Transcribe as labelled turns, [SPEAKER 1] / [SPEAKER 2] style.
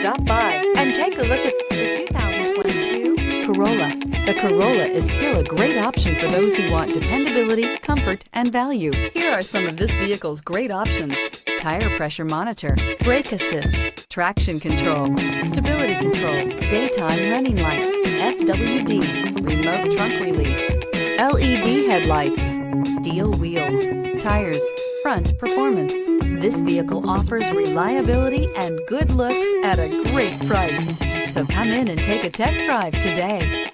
[SPEAKER 1] Stop by and take a look at the 2022 Corolla. The Corolla is still a great option for those who want dependability, comfort, and value. Here are some of this vehicle's great options: tire pressure monitor, brake assist, traction control, stability control, daytime running lights, FWD, remote trunk release, LED headlights, steel wheels, tires, front performance. This vehicle offers reliability and good looks at a great price. So come in and take a test drive today.